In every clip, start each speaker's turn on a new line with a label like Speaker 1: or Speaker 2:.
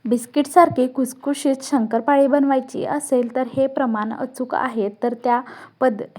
Speaker 1: बिस्किटसारखी खुसखुशीत शंकरपाळी बनवायची असेल तर हे प्रमाण अचूक आहे. तर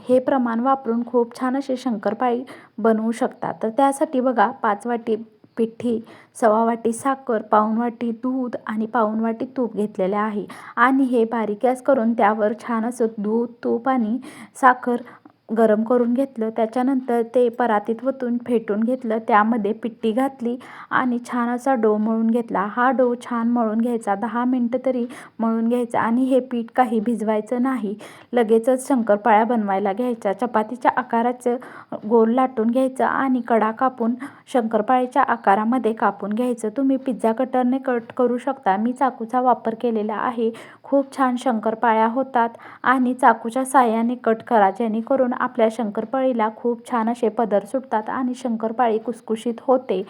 Speaker 1: हे प्रमाण वापरून खूप छान अशी शंकरपाळी बनवू शकता. तर त्यासाठी बघा 5 वाटी पिठी, 1/2 वाटी साखर, पाऊण वाटी दूध आणि पाऊण वाटी तूप घेतलेले आहे. आणि हे बारीक गॅस करून त्यावर छान असं दूध, तूप आणि साखर गरम करून घेतलं. त्याच्यानंतर ते परातीत वतून फेटून घेतलं. त्यामध्ये पिठी घातली आणि छान असा डो मळून घेतला. हा डो छान मळून घ्यायचा, 10 मिनटं तरी मळून घ्यायचा. आणि हे पीठ काही भिजवायचं नाही, लगेचच शंकरपाळ्या बनवायला घ्यायच्या. चपातीच्या आकाराचं गोल लाटून घ्यायचं आणि कडा कापून शंकरपाळीच्या आकारामध्ये कापून घ्यायचं. तुम्ही पिझ्झा कटरने कट करू शकता, मी चाकूचा वापर केलेला आहे. खूप छान शंकरपाळ्या होतात. आणि चाकूच्या साहाय्याने कट करा, जेणेकरून आपल्या शंकरपाळीला खूप छान असे पदर सुटतात आणि शंकरपाळी खुसखुशीत होते.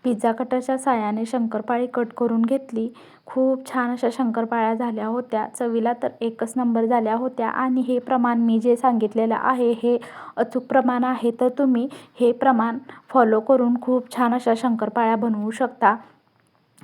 Speaker 1: पिझ्झा कटरच्या साहाय्याने शंकरपाळी कट करून घेतली. खूप छान अशा शंकरपाळ्या झाल्या होत्या. चवीला तर एकच नंबर झाल्या होत्या. आणि हे प्रमाण मी जे सांगितलेलं आहे हे अचूक प्रमाण आहे. तर तुम्ही हे प्रमाण फॉलो करून खूप छान अशा शंकरपाळ्या बनवू शकता.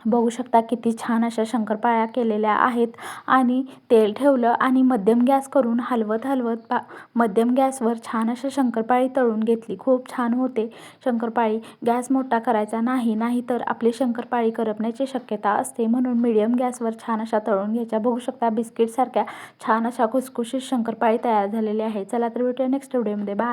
Speaker 1: बघू शकता किती छान अशा शंकरपाळ्या केलेल्या आहेत. आणि तेल ठेवलं आणि मध्यम गॅस करून हलवत हलवत मध्यम गॅसवर छान अशा शंकरपाळी तळून घेतली. खूप छान होते शंकरपाळी. गॅस मोठा करायचा नाही, नाहीतर आपली शंकरपाळी करपण्याची शक्यता असते. म्हणून मीडियम गॅसवर छान अशा तळून घ्यायच्या. बघू शकता बिस्किटसारख्या छान अशा खुसखुशीत शंकरपाळी तयार झालेली आहे. चला तर भेटूया नेक्स्ट व्हिडिओमध्ये. बाय.